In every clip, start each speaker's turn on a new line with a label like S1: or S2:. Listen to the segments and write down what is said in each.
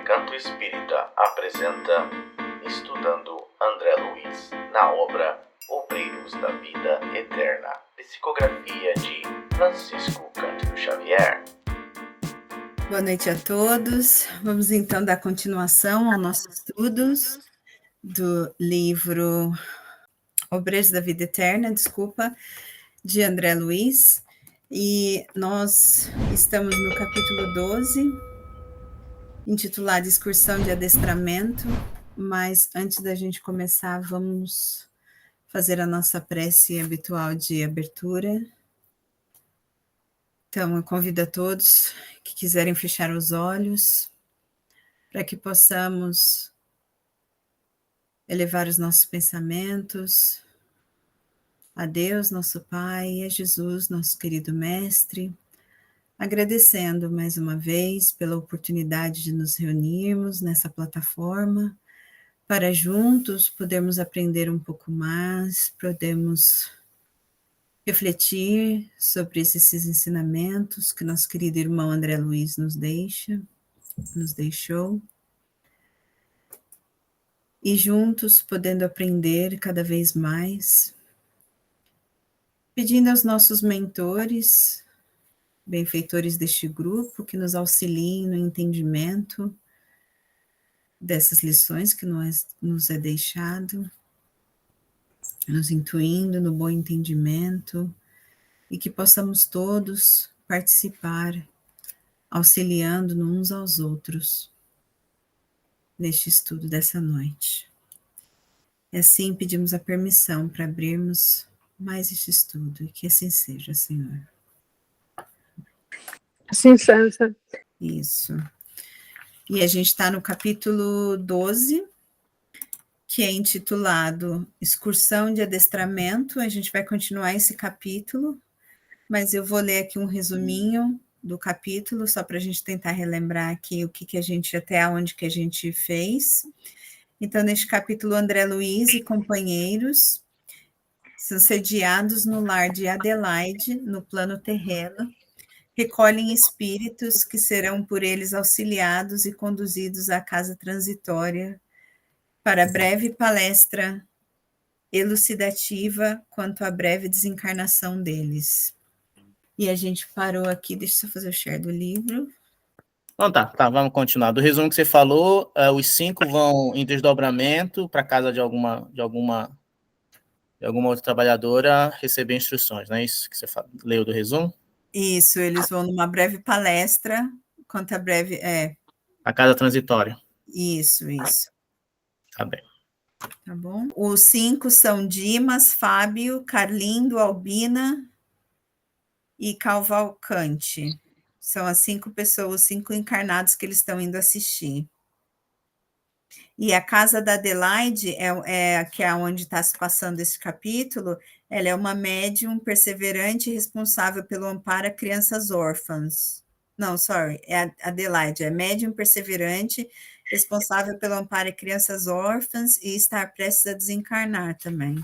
S1: Canto Espírita apresenta Estudando André Luiz na obra Obreiros da Vida Eterna, psicografia de Francisco Cândido Xavier.
S2: Boa noite a todos. Vamos então dar continuação aos nossos estudos do livro Obreiros da Vida Eterna, de André Luiz. E nós estamos no capítulo 12, intitulado Excursão de Adestramento, mas antes da gente começar, vamos fazer a nossa prece habitual de abertura. Então, eu convido a todos que quiserem fechar os olhos, para que possamos elevar os nossos pensamentos a Deus, nosso Pai, e a Jesus, nosso querido Mestre, agradecendo mais uma vez pela oportunidade de nos reunirmos nessa plataforma, para juntos podermos aprender um pouco mais, podermos refletir sobre esses ensinamentos que nosso querido irmão André Luiz nos deixou, e juntos podendo aprender cada vez mais, pedindo aos nossos mentores, benfeitores deste grupo, que nos auxiliem no entendimento dessas lições que nos é deixado, nos intuindo no bom entendimento, e que possamos todos participar, auxiliando uns aos outros neste estudo dessa noite. E assim pedimos a permissão para abrirmos mais este estudo, e que assim seja, Senhor.
S3: Assim seja.
S2: Isso. E a gente está no capítulo 12, que é intitulado Excursão de Adestramento. A gente vai continuar esse capítulo, mas eu vou ler aqui um resuminho do capítulo, só para a gente tentar relembrar aqui o que a gente, até onde que a gente fez. Então, neste capítulo, André Luiz e companheiros são sediados no lar de Adelaide, no plano terreno, recolhem espíritos que serão por eles auxiliados e conduzidos à casa transitória para breve palestra elucidativa quanto à breve desencarnação deles. E a gente parou aqui, deixa eu só fazer o share do livro.
S4: Então tá, vamos continuar. Do resumo que você falou, os 5 vão em desdobramento para casa de alguma outra trabalhadora receber instruções, não é isso que você leu do resumo?
S2: Isso, eles vão numa breve palestra, quanto a breve...
S4: A casa transitória.
S2: Isso.
S4: Tá bem.
S2: Tá bom? Os 5 são Dimas, Fábio, Carlindo, Albina e Cavalcante. São as 5 pessoas, 5 encarnados que eles estão indo assistir. E a casa da Adelaide, que é onde está se passando esse capítulo, ela é uma médium perseverante e responsável pelo amparo a crianças órfãs. Não, sorry, é a Adelaide, é médium perseverante, responsável pelo amparo a crianças órfãs e está prestes a desencarnar também.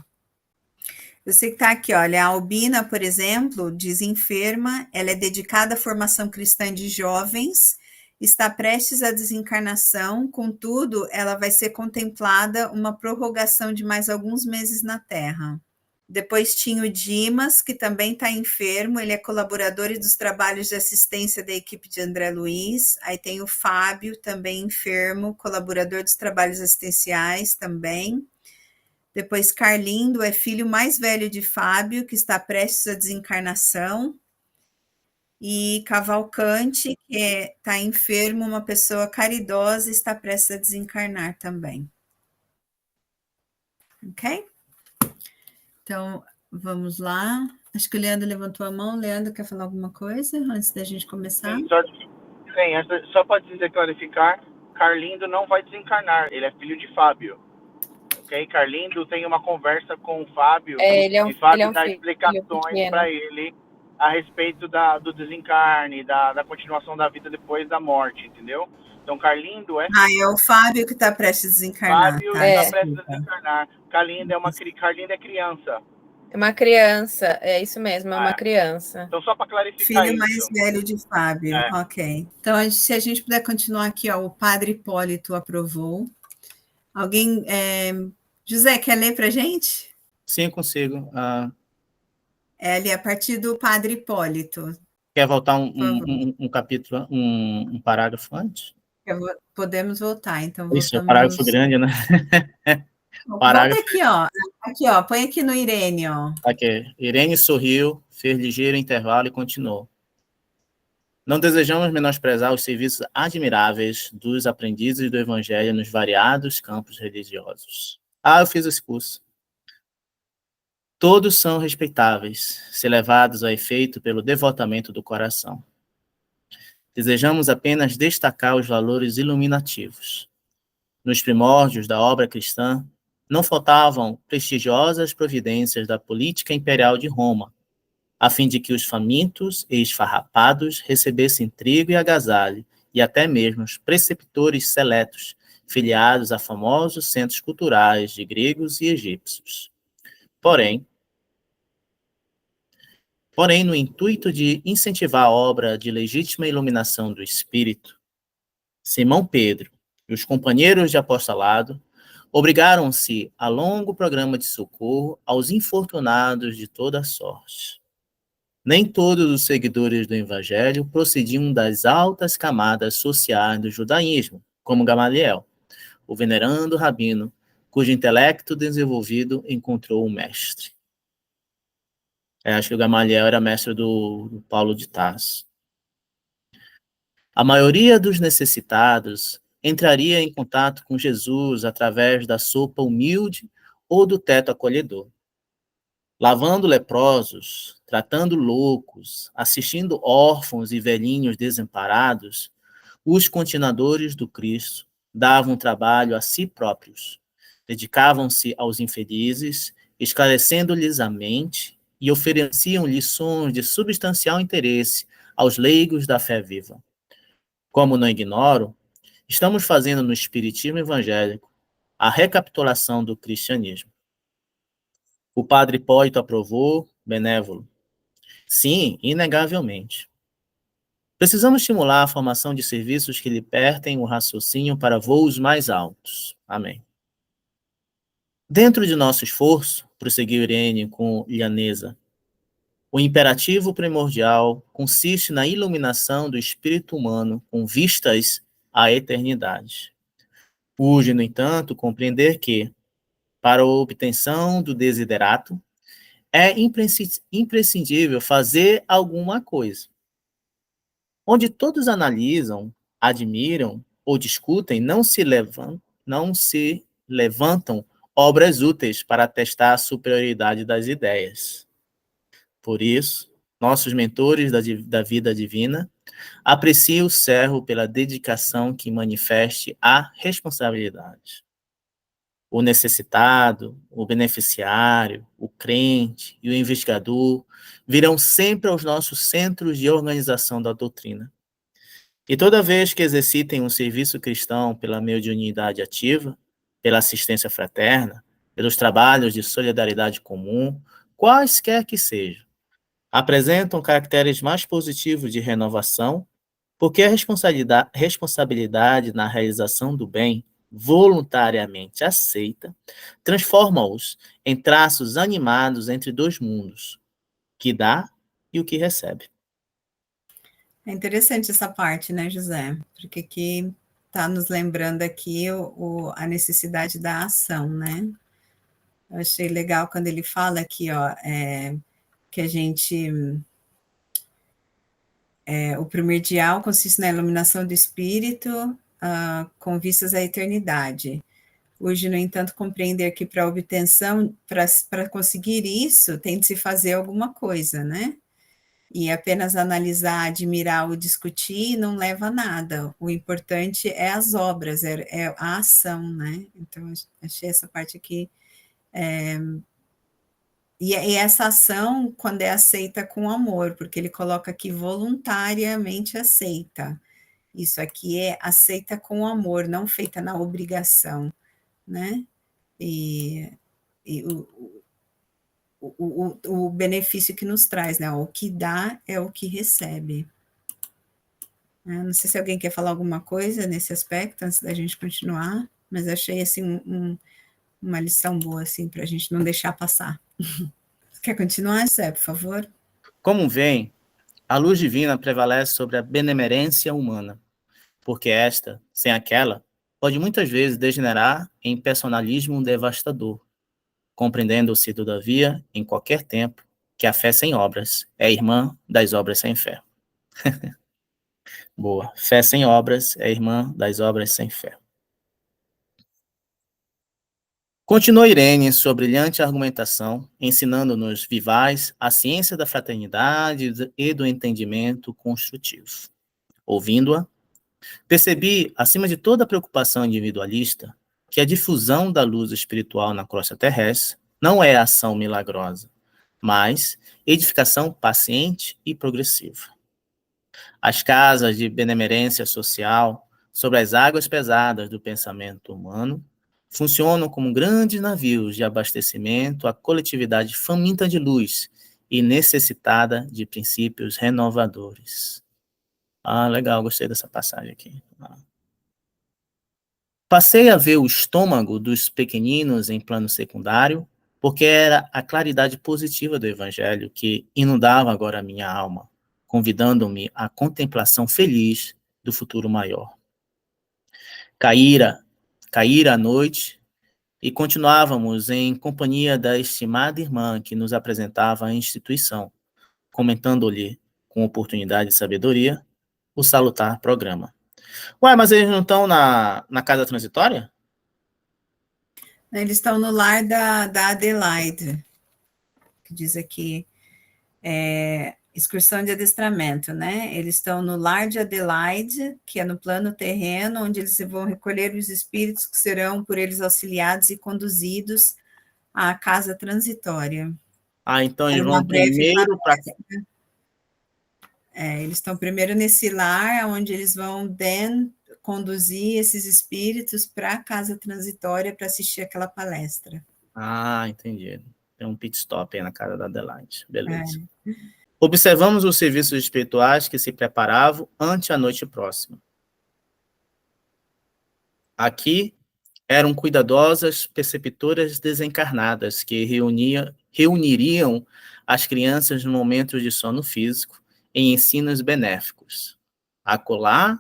S2: Eu sei que está aqui, olha, a Albina, por exemplo, diz enferma, ela é dedicada à formação cristã de jovens, está prestes à desencarnação, contudo, ela vai ser contemplada uma prorrogação de mais alguns meses na Terra. Depois tinha o Dimas, que também está enfermo, ele é colaborador dos trabalhos de assistência da equipe de André Luiz. Aí tem o Fábio, também enfermo, colaborador dos trabalhos assistenciais também. Depois Carlindo é filho mais velho de Fábio, que está prestes à desencarnação. E Cavalcante, que está enfermo, uma pessoa caridosa, está prestes a desencarnar também. Ok? Então, vamos lá. Acho que o Leandro levantou a mão. Leandro, quer falar alguma coisa antes da gente começar?
S5: Sim, só para dizer, clarificar, Carlindo não vai desencarnar, ele é filho de Fábio. Ok? Carlindo tem uma conversa com o Fábio, e Fábio dá explicações para ele a respeito do desencarne, da continuação da vida depois da morte, entendeu? Então, Carlindo é...
S2: é o Fábio que está prestes a desencarnar.
S5: Fábio está prestes a desencarnar. Carlindo é criança.
S3: É uma criança, é isso mesmo, é uma criança.
S5: Então, só para clarificar
S2: Filho mais velho de Fábio, ok. Então, se a gente puder continuar aqui, ó, o padre Hipólito aprovou. Alguém... José, quer ler para a gente?
S4: Sim, consigo.
S2: É ali, a partir do padre Hipólito.
S4: Quer voltar um capítulo, um parágrafo antes?
S2: Podemos voltar, então
S4: Isso, é um parágrafo grande, né?
S2: Parágrafo. Volta aqui, ó. Aqui, ó. Põe aqui no Irene, ó.
S4: Aqui. Irene sorriu, fez ligeiro intervalo e continuou. Não desejamos menosprezar os serviços admiráveis dos aprendizes do Evangelho nos variados campos religiosos. Eu fiz esse curso. Todos são respeitáveis, se levados a efeito pelo devotamento do coração. Desejamos apenas destacar os valores iluminativos. Nos primórdios da obra cristã, não faltavam prestigiosas providências da política imperial de Roma, a fim de que os famintos e esfarrapados recebessem trigo e agasalho, e até mesmo os preceptores seletos, filiados a famosos centros culturais de gregos e egípcios. Porém, no intuito de incentivar a obra de legítima iluminação do espírito, Simão Pedro e os companheiros de apostolado obrigaram-se a longo programa de socorro aos infortunados de toda sorte. Nem todos os seguidores do Evangelho procediam das altas camadas sociais do judaísmo, como Gamaliel, o venerando rabino, cujo intelecto desenvolvido encontrou o mestre. Acho que o Gamaliel era mestre do Paulo de Tarso. A maioria dos necessitados entraria em contato com Jesus através da sopa humilde ou do teto acolhedor. Lavando leprosos, tratando loucos, assistindo órfãos e velhinhos desamparados, os continuadores do Cristo davam trabalho a si próprios, dedicavam-se aos infelizes, esclarecendo-lhes a mente e ofereciam lições de substancial interesse aos leigos da fé viva. Como não ignoro, estamos fazendo no Espiritismo evangélico a recapitulação do cristianismo. O padre Hipólito aprovou, benévolo. Sim, inegavelmente. Precisamos estimular a formação de serviços que libertem o raciocínio para voos mais altos. Amém. Dentro de nosso esforço, prosseguiu Irene com lhaneza, o imperativo primordial consiste na iluminação do espírito humano com vistas à eternidade. Urge, no entanto, compreender que, para a obtenção do desiderato, é imprescindível fazer alguma coisa. Onde todos analisam, admiram ou discutem, não se levantam obras úteis para atestar a superioridade das ideias. Por isso, nossos mentores da vida divina apreciam o servo pela dedicação que manifeste a responsabilidade. O necessitado, o beneficiário, o crente e o investigador virão sempre aos nossos centros de organização da doutrina. E toda vez que exercitem um serviço cristão pela mediunidade ativa, pela assistência fraterna, pelos trabalhos de solidariedade comum, quaisquer que sejam, apresentam caracteres mais positivos de renovação, porque a responsabilidade na realização do bem, voluntariamente aceita, transforma-os em traços animados entre dois mundos, que dá e o que recebe.
S2: É interessante essa parte, né, José? Porque aqui está nos lembrando aqui a necessidade da ação, né? Eu achei legal quando ele fala aqui, ó, que a gente... o primordial consiste na iluminação do espírito com vistas à eternidade. Hoje, no entanto, compreender que para obtenção, para conseguir isso, tem de se fazer alguma coisa, né? E apenas analisar, admirar ou discutir não leva a nada. O importante é as obras, é a ação, né? Então, achei essa parte aqui... E essa ação, quando é aceita com amor, porque ele coloca aqui voluntariamente aceita. Isso aqui é aceita com amor, não feita na obrigação, né? E o benefício que nos traz, né? O que dá é o que recebe. Não sei se alguém quer falar alguma coisa nesse aspecto, antes da gente continuar, mas achei, assim, uma lição boa, assim, para a gente não deixar passar. Quer continuar, Zé, por favor?
S4: Como vem, a luz divina prevalece sobre a benemerência humana, porque esta, sem aquela, pode muitas vezes degenerar em personalismo devastador, compreendendo-se, todavia, em qualquer tempo, que a fé sem obras é irmã das obras sem fé. Boa. Fé sem obras é irmã das obras sem fé. Continuou Irene sua brilhante argumentação, ensinando-nos vivais a ciência da fraternidade e do entendimento construtivo. Ouvindo-a, percebi, acima de toda preocupação individualista, que a difusão da luz espiritual na crosta terrestre não é ação milagrosa, mas edificação paciente e progressiva. As casas de benemerência social, sobre as águas pesadas do pensamento humano, funcionam como grandes navios de abastecimento à coletividade faminta de luz e necessitada de princípios renovadores. Legal, gostei dessa passagem aqui. Passei a ver o estômago dos pequeninos em plano secundário, porque era a claridade positiva do Evangelho que inundava agora a minha alma, convidando-me à contemplação feliz do futuro maior. Caíra a noite e continuávamos em companhia da estimada irmã que nos apresentava a instituição, comentando-lhe, com oportunidade e sabedoria, o salutar programa. Ué, mas eles não estão na casa transitória?
S2: Eles estão no lar da Adelaide, que diz aqui, excursão de adestramento, né? Eles estão no lar de Adelaide, que é no plano terreno, onde eles vão recolher os espíritos que serão por eles auxiliados e conduzidos à casa transitória.
S4: Então eles vão primeiro para...
S2: eles estão primeiro nesse lar, onde eles vão conduzir esses espíritos para a casa transitória para assistir aquela palestra.
S4: Entendi. Tem um pit stop aí na casa da Adelaide. Beleza. Observamos os serviços espirituais que se preparavam ante a noite próxima. Aqui eram cuidadosas preceptoras desencarnadas que reuniriam as crianças no momento de sono físico em ensinos benéficos. Acolá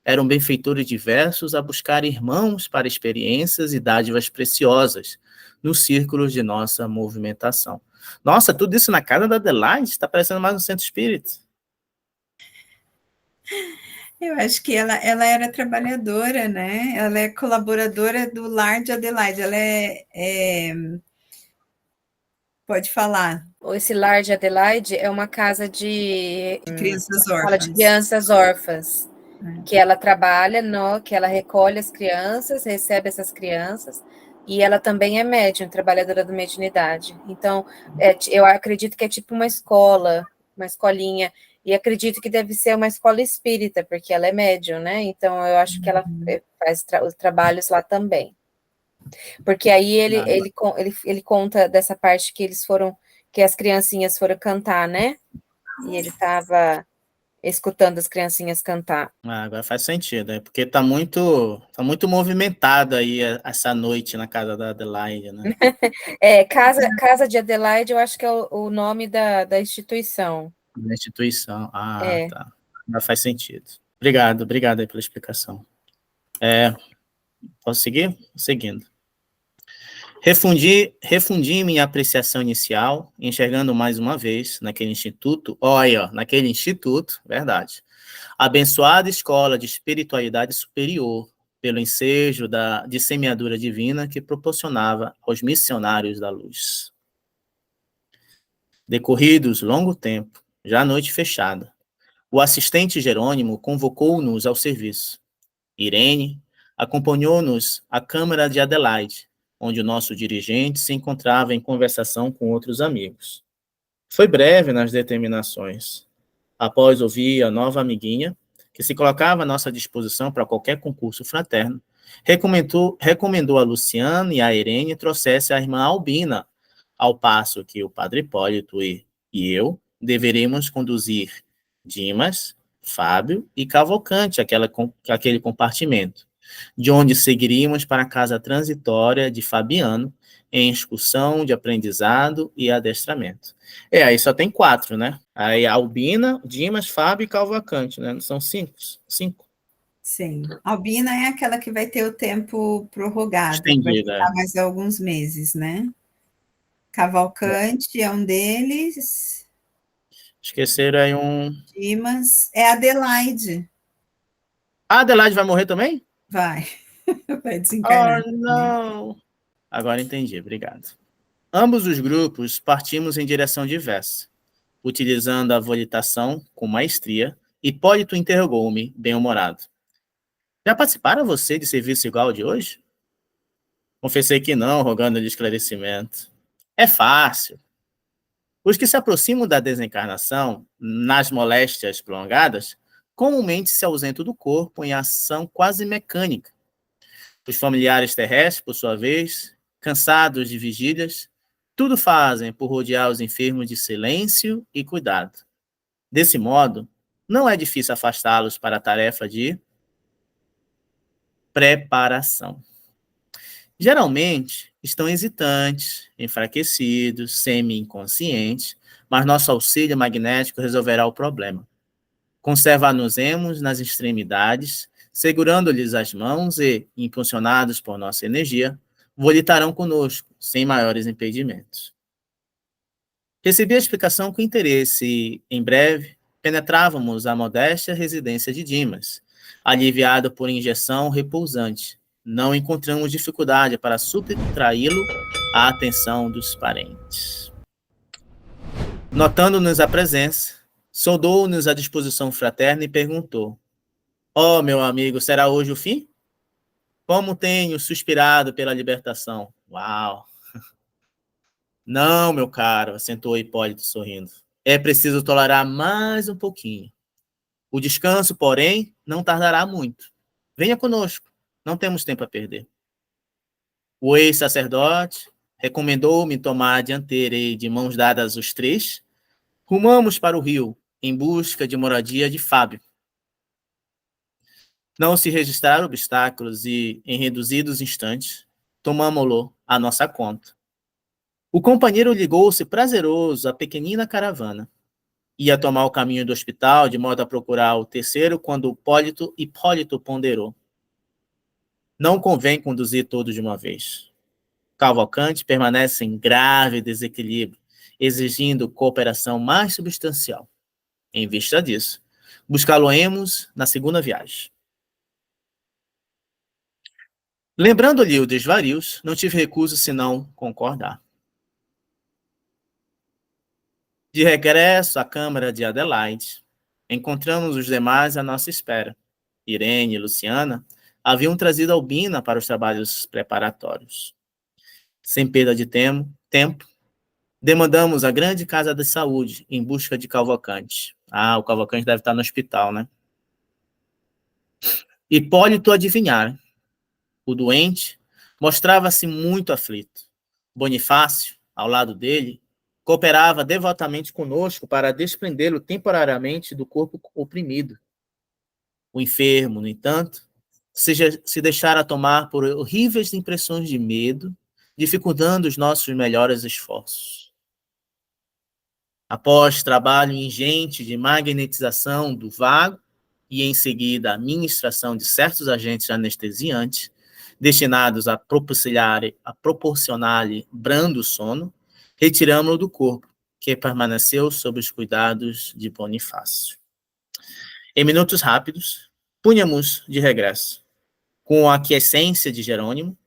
S4: eram benfeitores diversos a buscar irmãos para experiências e dádivas preciosas nos círculos de nossa movimentação. Nossa, tudo isso na casa da Adelaide? Está parecendo mais um centro espírita.
S2: Eu acho que ela era trabalhadora, né? Ela é colaboradora do lar de Adelaide. Ela Pode falar.
S3: Esse lar de Adelaide é uma casa de
S2: crianças órfãs.
S3: De crianças órfãs. Que ela trabalha, que ela recolhe as crianças, recebe essas crianças, e ela também é médium, trabalhadora da mediunidade. Então, eu acredito que é tipo uma escola, uma escolinha, e acredito que deve ser uma escola espírita, porque ela é médium, né? Então, eu acho que ela faz os trabalhos lá também. Porque aí ele conta dessa parte que as criancinhas foram cantar, né? E ele estava escutando as criancinhas cantar.
S4: Agora faz sentido, né? Porque tá muito movimentado aí essa noite na casa da Adelaide, né?
S3: Casa de Adelaide, eu acho que é o nome da instituição.
S4: Da instituição, tá. Agora faz sentido. Obrigado aí pela explicação. Posso seguir? Seguindo. Refundi minha apreciação inicial, enxergando mais uma vez naquele instituto, verdade, abençoada escola de espiritualidade superior, pelo ensejo de semeadura divina que proporcionava aos missionários da luz. Decorridos longo tempo, já noite fechada, o assistente Jerônimo convocou-nos ao serviço. Irene acompanhou-nos à Câmara de Adelaide, onde o nosso dirigente se encontrava em conversação com outros amigos. Foi breve nas determinações. Após ouvir a nova amiguinha, que se colocava à nossa disposição para qualquer concurso fraterno, recomendou a Luciana e a Irene trouxesse a irmã Albina ao passo que o Padre Hipólito e eu deveríamos conduzir Dimas, Fábio e Cavalcante aquele compartimento, de onde seguiríamos para a casa transitória de Fabiano, em excursão de aprendizado e adestramento. Aí só tem 4, né? Aí Albina, Dimas, Fábio e Cavalcante, né? São 5.
S2: Sim. Albina é aquela que vai ter o tempo prorrogado, vai ficar mais alguns meses, né? Cavalcante é um deles.
S4: Esqueceram aí um...
S2: Dimas. É Adelaide.
S4: A Adelaide vai morrer também?
S2: Vai desencarnar.
S4: Oh, não! Agora entendi, obrigado. Ambos os grupos partimos em direção diversa. Utilizando a volitação com maestria, Hipólito interrogou-me, bem-humorado. Já participaram você de serviço igual de hoje? Confessei que não, rogando de esclarecimento. É fácil. Os que se aproximam da desencarnação, nas moléstias prolongadas, comumente se ausentam do corpo em ação quase mecânica. Os familiares terrestres, por sua vez, cansados de vigílias, tudo fazem por rodear os enfermos de silêncio e cuidado. Desse modo, não é difícil afastá-los para a tarefa de preparação. Geralmente, estão hesitantes, enfraquecidos, semi-inconscientes, mas nosso auxílio magnético resolverá o problema. Conserva-nos-emos nas extremidades, segurando-lhes as mãos e, impulsionados por nossa energia, volitarão conosco, sem maiores impedimentos. Recebi a explicação com interesse e, em breve, penetrávamos a modesta residência de Dimas, aliviado por injeção repousante. Não encontramos dificuldade para subtraí-lo à atenção dos parentes. Notando-nos a presença, saudou-nos a disposição fraterna e perguntou: ó, meu amigo, será hoje o fim? Como tenho suspirado pela libertação. Uau! Não, meu caro, assentou Hipólito sorrindo. É preciso tolerar mais um pouquinho. O descanso, porém, não tardará muito. Venha conosco, não temos tempo a perder. O ex-sacerdote recomendou-me tomar a dianteira e, de mãos dadas os 3, rumamos para o rio, em busca de moradia de Fábio. Não se registraram obstáculos e, em reduzidos instantes, tomamo-lo à nossa conta. O companheiro ligou-se prazeroso à pequenina caravana. Ia tomar o caminho do hospital, de modo a procurar o terceiro, quando Hipólito ponderou: não convém conduzir todos de uma vez. Cavalcante permanece em grave desequilíbrio, exigindo cooperação mais substancial. Em vista disso, buscá-lo-emos na segunda viagem. Lembrando-lhe os desvarios, não tive recurso senão concordar. De regresso à câmara de Adelaide, encontramos os demais à nossa espera. Irene e Luciana haviam trazido Albina para os trabalhos preparatórios. Sem perda de tempo, demandamos a grande casa de saúde em busca de Cavalcante. O Cavalcante deve estar no hospital, né? Hipólito adivinhara. O doente mostrava-se muito aflito. Bonifácio, ao lado dele, cooperava devotamente conosco para desprendê-lo temporariamente do corpo oprimido. O enfermo, no entanto, se deixara tomar por horríveis impressões de medo, dificultando os nossos melhores esforços. Após trabalho ingente de magnetização do vago e, em seguida, a administração de certos agentes anestesiantes, destinados a proporcionar-lhe brando sono, retiramo-lo do corpo, que permaneceu sob os cuidados de Bonifácio. Em minutos rápidos, punhamos de regresso. Com a aquiescência de Jerônimo,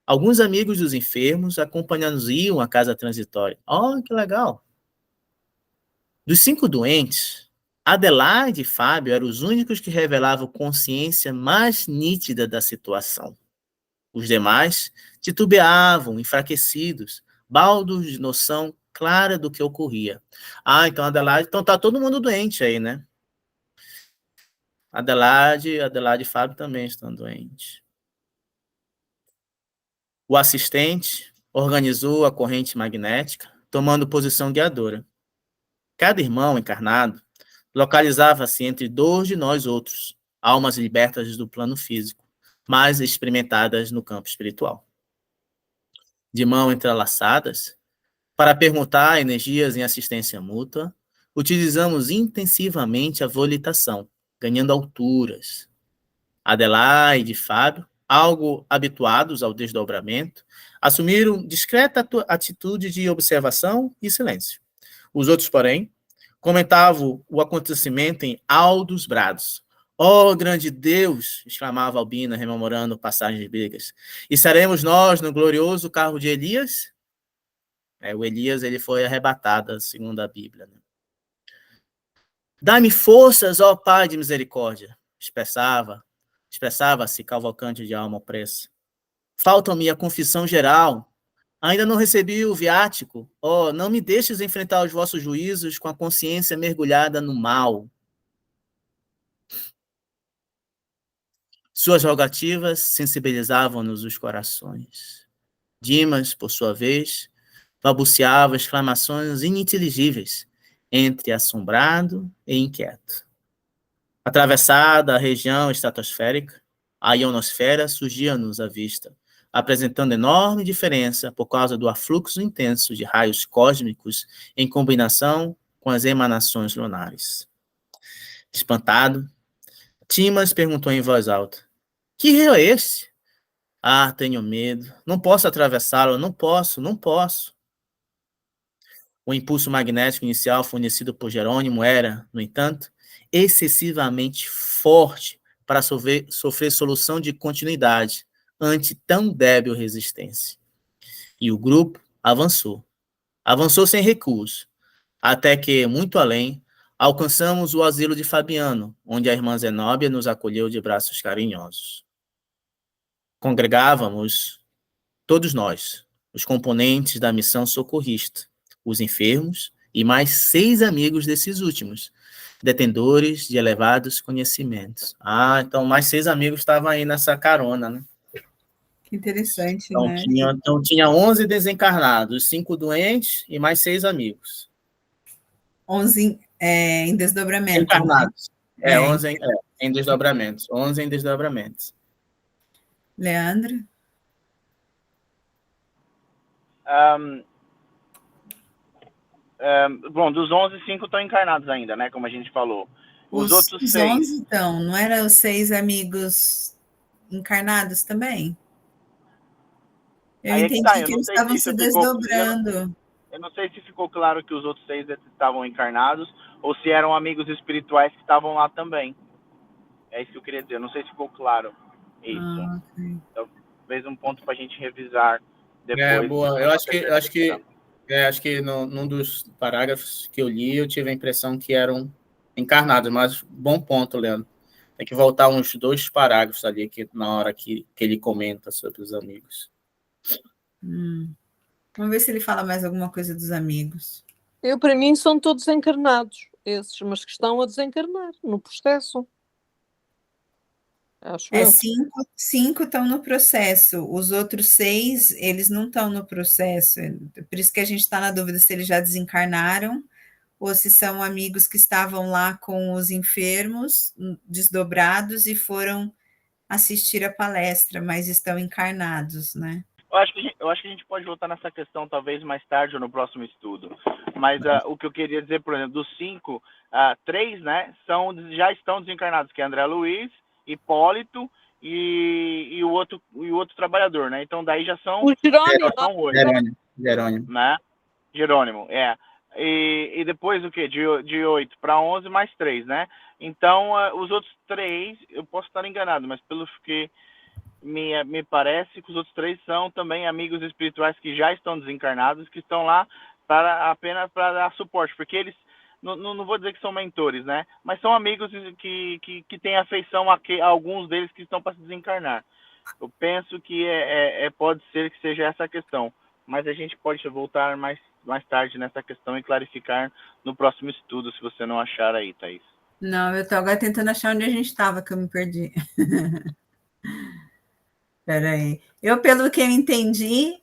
S4: alguns amigos dos enfermos acompanhando-nos à casa transitória. Oh, que legal! Dos 5 doentes, Adelaide e Fábio eram os únicos que revelavam consciência mais nítida da situação. Os demais titubeavam, enfraquecidos, baldos de noção clara do que ocorria. Então Adelaide, então tá todo mundo doente aí, né? Adelaide e Fábio também estão doentes. O assistente, organizou a corrente magnética, tomando posição guiadora. Cada irmão encarnado localizava-se entre dois de nós outros, almas libertas do plano físico, mas experimentadas no campo espiritual. De mãos entrelaçadas, para permutar energias em assistência mútua, utilizamos intensivamente a volitação, ganhando alturas. Adelaide e Fábio, algo habituados ao desdobramento, assumiram discreta atitude de observação e silêncio. Os outros, porém, comentavam o acontecimento em altos brados. Oh, grande Deus! Exclamava Albina, rememorando passagens bíblicas. E seremos nós no glorioso carro de Elias? O Elias ele foi arrebatado, segundo a Bíblia. Né? Dá-me forças, ó Pai de misericórdia, expressava-se Cavalcante de alma opressa. Falta-me a confissão geral. Ainda não recebi o viático. Oh, não me deixes enfrentar os vossos juízos com a consciência mergulhada no mal. Suas rogativas sensibilizavam-nos os corações. Dimas, por sua vez, balbuciava exclamações ininteligíveis, entre assombrado e inquieto. Atravessada a região estratosférica, a ionosfera surgia-nos à vista, apresentando enorme diferença por causa do afluxo intenso de raios cósmicos em combinação com as emanações lunares. Espantado, Timas perguntou em voz alta: que rio é esse? Ah, tenho medo. Não posso atravessá-lo, não posso. O impulso magnético inicial fornecido por Jerônimo era, no entanto, excessivamente forte para sofrer solução de continuidade ante tão débil resistência. E o grupo avançou. Avançou sem recuos, até que, muito além, alcançamos o asilo de Fabiano, onde a irmã Zenóbia nos acolheu de braços carinhosos. Congregávamos, todos nós, os componentes da missão socorrista, os enfermos e mais 6 amigos desses últimos, detentores de elevados conhecimentos. Ah, então mais 6 amigos estavam aí nessa carona, né?
S2: Que interessante,
S4: então,
S2: né?
S4: Tinha 11 desencarnados, 5 doentes e mais 6 amigos.
S2: 11 em desdobramento.
S4: Encarnados. 11 em desdobramentos. 11 em desdobramentos.
S2: Leandro?
S5: Bom, dos 11, 5 estão encarnados ainda, né? Como a gente falou. Os outros 6...
S2: 11, então, não eram os 6 amigos encarnados também? Eu entendi que eles estavam se desdobrando.
S5: Eu não sei se ficou claro que os outros 6 estavam encarnados ou se eram amigos espirituais que estavam lá também. É isso que eu queria dizer. Eu não sei se ficou claro isso.
S2: Okay.
S5: Talvez um ponto para a gente revisar depois.
S4: Boa. Eu acho que num dos parágrafos que eu li, eu tive a impressão que eram encarnados, mas bom ponto, Leandro. Tem que voltar uns 2 parágrafos ali na hora que ele comenta sobre os amigos.
S2: Vamos ver se ele fala mais alguma coisa dos amigos.
S6: Para mim, são todos encarnados, esses, mas que estão a desencarnar no processo. Acho
S2: 5 estão no processo, os outros 6, eles não estão no processo, por isso que a gente está na dúvida se eles já desencarnaram, ou se são amigos que estavam lá com os enfermos, desdobrados, e foram assistir a palestra, mas estão encarnados, né?
S5: Eu acho que a gente pode voltar nessa questão talvez mais tarde ou no próximo estudo, mas o que eu queria dizer, por exemplo, dos 5, 3, né, já estão desencarnados, que é André Luiz, Hipólito e o outro trabalhador, né? Então daí já são 8.
S4: Jerônimo.
S5: Né? Jerônimo, E depois o quê? De 8 para 11 mais 3, né? Então os outros 3, eu posso estar enganado, mas pelo que me parece que os outros 3 são também amigos espirituais que já estão desencarnados, que estão lá apenas para dar suporte, porque eles não vou dizer que são mentores, né? Mas são amigos que têm afeição a alguns deles que estão para se desencarnar. Eu penso que pode ser que seja essa a questão, mas a gente pode voltar mais tarde nessa questão e clarificar no próximo estudo, se você não achar aí, Thaís.
S2: Não, eu estou agora tentando achar onde a gente estava, que eu me perdi. Espera aí. Pelo que eu entendi,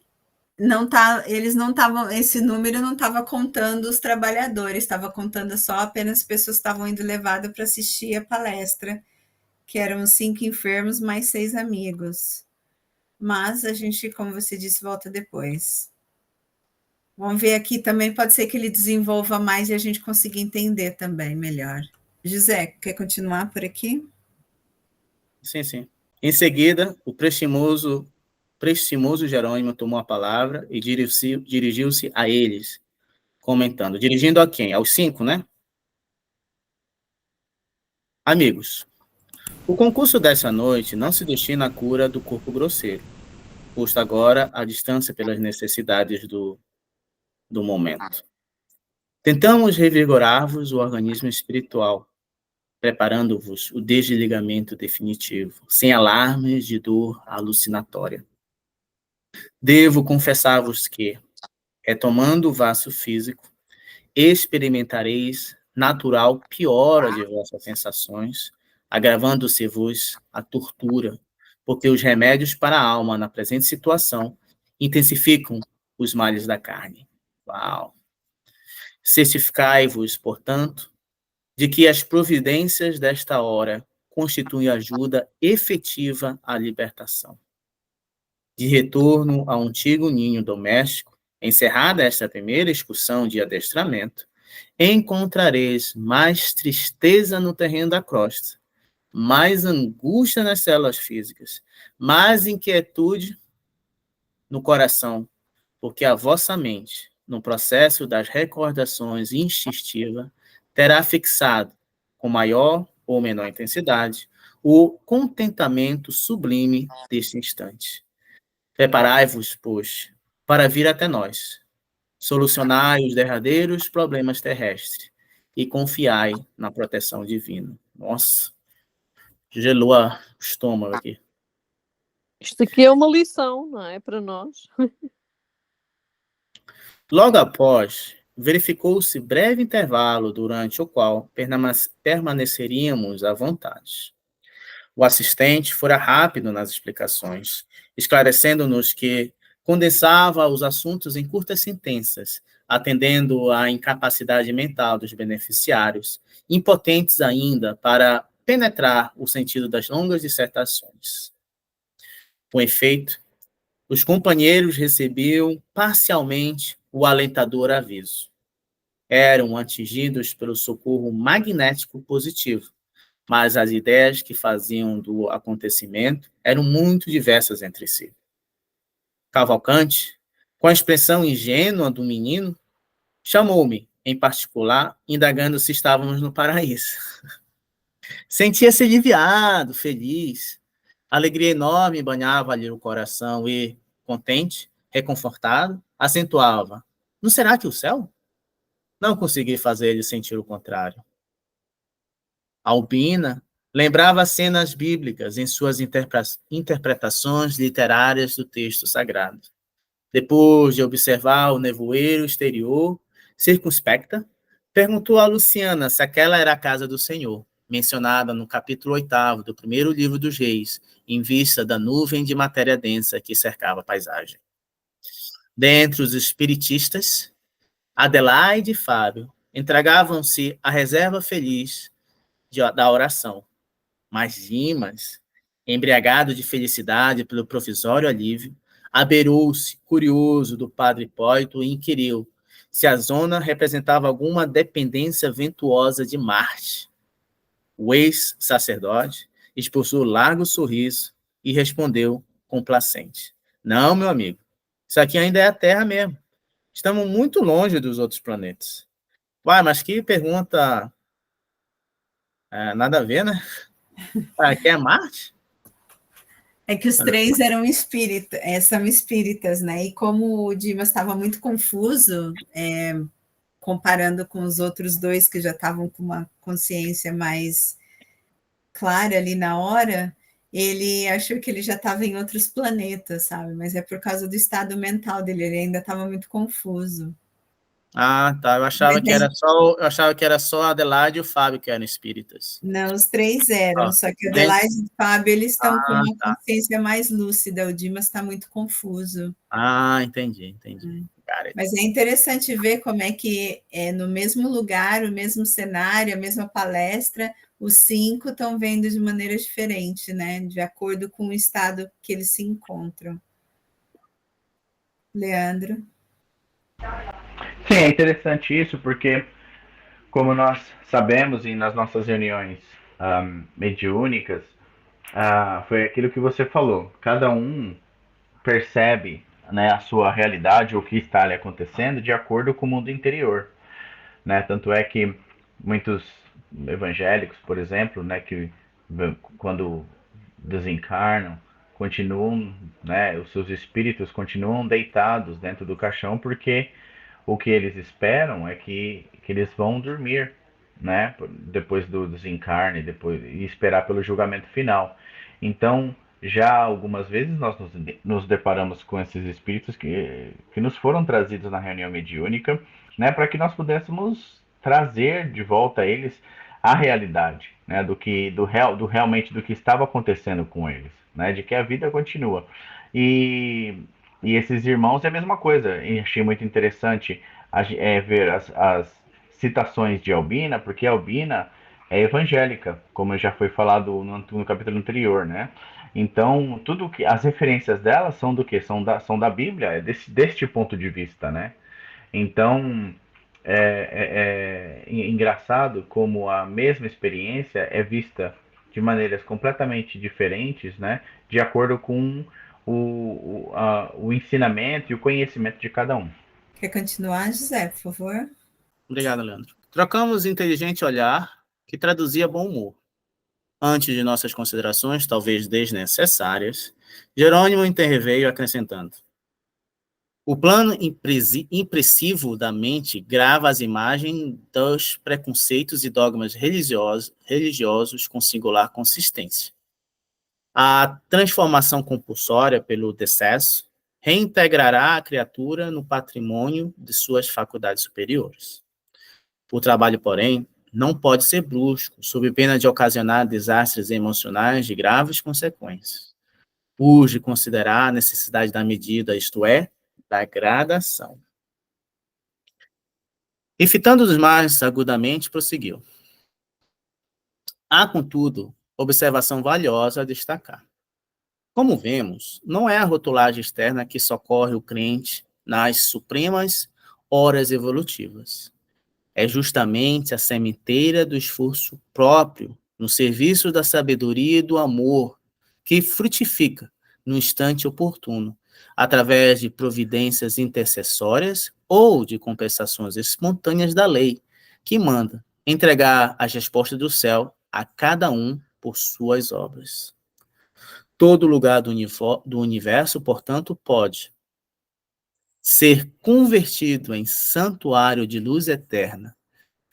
S2: Não tá, eles não estavam, esse número não estava contando os trabalhadores, estava contando só apenas pessoas que estavam indo levadas para assistir a palestra, que eram 5 enfermos mais 6 amigos. Mas a gente, como você disse, volta depois. Vamos ver aqui também, pode ser que ele desenvolva mais e a gente consiga entender também melhor. José, quer continuar por aqui?
S4: Sim, sim. Em seguida, o prestimoso Jerônimo tomou a palavra e dirigiu-se a eles, comentando. Dirigindo a quem? Aos 5, né? Amigos, o concurso dessa noite não se destina à cura do corpo grosseiro, posto agora à distância pelas necessidades do momento. Tentamos revigorar-vos o organismo espiritual, preparando-vos o desligamento definitivo, sem alarmes de dor alucinatória. Devo confessar-vos que, retomando o vaso físico, experimentareis natural piora de vossas sensações, agravando-se-vos a tortura, porque os remédios para a alma na presente situação intensificam os males da carne. Uau! Certificai-vos, portanto, de que as providências desta hora constituem ajuda efetiva à libertação. De retorno ao antigo ninho doméstico, encerrada esta primeira excursão de adestramento, encontrareis mais tristeza no terreno da crosta, mais angústia nas células físicas, mais inquietude no coração, porque a vossa mente, no processo das recordações instintivas, terá fixado, com maior ou menor intensidade, o contentamento sublime deste instante. Preparai-vos, pois, para vir até nós, solucionai os derradeiros problemas terrestres e confiai na proteção divina. Nossa, gelou o estômago aqui.
S6: Isto aqui é uma lição, não é? Para nós.
S4: Logo após, verificou-se breve intervalo durante o qual permaneceríamos à vontade. O assistente fora rápido nas explicações, esclarecendo-nos que condensava os assuntos em curtas sentenças, atendendo à incapacidade mental dos beneficiários, impotentes ainda para penetrar o sentido das longas dissertações. Com efeito, os companheiros recebiam parcialmente o alentador aviso. Eram atingidos pelo socorro magnético positivo, mas as ideias que faziam do acontecimento eram muito diversas entre si. Cavalcante, com a expressão ingênua do menino, chamou-me, em particular, indagando se estávamos no paraíso. Sentia-se aliviado, feliz. Alegria enorme banhava-lhe o coração e, contente, reconfortado, acentuava. Não será que o céu? Não consegui fazer ele sentir o contrário. Albina lembrava cenas bíblicas em suas interpretações literárias do texto sagrado. Depois de observar o nevoeiro exterior, circunspecta, perguntou a Luciana se aquela era a casa do Senhor, mencionada no capítulo 8º do primeiro livro dos Reis, em vista da nuvem de matéria densa que cercava a paisagem. Dentre os espiritistas, Adelaide e Fábio entregavam-se à reserva feliz da oração. Mas Dimas, embriagado de felicidade pelo provisório alívio, abeirou-se, curioso, do padre Hipólito e inquiriu se a zona representava alguma dependência ventuosa de Marte. O ex-sacerdote expulsou largo sorriso e respondeu complacente. Não, meu amigo, isso aqui ainda é a Terra mesmo. Estamos muito longe dos outros planetas. Uai, mas que pergunta... nada a ver, né? Aqui é Marte?
S2: É que os 3 eram espíritas, são espíritas, né? E como o Dimas estava muito confuso, comparando com os outros 2 que já estavam com uma consciência mais clara ali na hora, ele achou que ele já estava em outros planetas, sabe? Mas é por causa do estado mental dele, ele ainda estava muito confuso.
S4: Ah, tá. Eu achava que era só a Adelaide e o Fábio que eram espíritas.
S2: Não, os três eram,
S4: Ah,
S2: só que Adelaide e Fábio, eles estão com uma
S4: tá.
S2: consciência mais lúcida, o Dimas está muito confuso.
S4: Entendi.
S2: Mas é interessante ver como é que no mesmo lugar, o mesmo cenário, a mesma palestra, os 5 estão vendo de maneira diferente, né? De acordo com o estado que eles se encontram. Leandro?
S5: Sim, é interessante isso, porque, como nós sabemos, e nas nossas reuniões mediúnicas, foi aquilo que você falou. Cada um percebe, né, a sua realidade, o que está ali acontecendo, de acordo com o mundo interior. Né? Tanto é que muitos evangélicos, por exemplo, né, que quando desencarnam, continuam, né, os seus espíritos continuam deitados dentro do caixão, porque o que eles esperam é que eles vão dormir, né, depois do desencarne, depois e esperar pelo julgamento final. Então, já algumas vezes nós nos deparamos com esses espíritos que nos foram trazidos na reunião mediúnica, né, para que nós pudéssemos trazer de volta a eles a realidade, né, realmente do que estava acontecendo com eles, né, de que a vida continua. E esses irmãos é a mesma coisa. E achei muito interessante ver as citações de Albina, porque Albina é evangélica, como já foi falado no capítulo anterior, né? Então, tudo que as referências dela são do que? São da Bíblia, deste ponto de vista, né? Então, é engraçado como a mesma experiência é vista de maneiras completamente diferentes, né? De acordo com o ensinamento e o conhecimento de cada um.
S2: Quer continuar, José, por favor?
S4: Obrigado, Leandro. Trocamos inteligente olhar que traduzia bom humor. Antes de nossas considerações, talvez desnecessárias, Jerônimo interveio acrescentando: o plano impressivo da mente grava as imagens dos preconceitos e dogmas religiosos com singular consistência. A transformação compulsória pelo decesso reintegrará a criatura no patrimônio de suas faculdades superiores. O trabalho, porém, não pode ser brusco, sob pena de ocasionar desastres emocionais de graves consequências. Urge considerar a necessidade da medida, isto é, da gradação. E fitando-os mais agudamente, prosseguiu. Há, contudo, observação valiosa a destacar. Como vemos, não é a rotulagem externa que socorre o crente nas supremas horas evolutivas. É justamente a sementeira do esforço próprio, no serviço da sabedoria e do amor, que frutifica no instante oportuno, através de providências intercessórias ou de compensações espontâneas da lei, que manda entregar as respostas do céu a cada um por suas obras. Todo lugar do universo, portanto, pode ser convertido em santuário de luz eterna,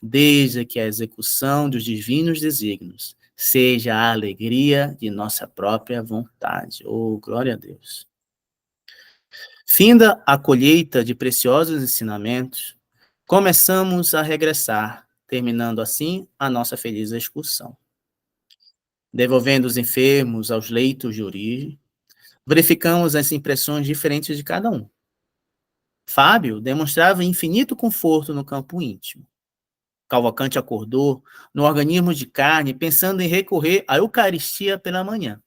S4: desde que a execução dos divinos desígnios seja a alegria de nossa própria vontade. Oh, glória a Deus. Finda a colheita de preciosos ensinamentos, começamos a regressar, terminando assim a nossa feliz excursão. Devolvendo os enfermos aos leitos de origem, verificamos as impressões diferentes de cada um. Fábio demonstrava infinito conforto no campo íntimo. Cavalcante acordou no organismo de carne, pensando em recorrer à Eucaristia pela manhã.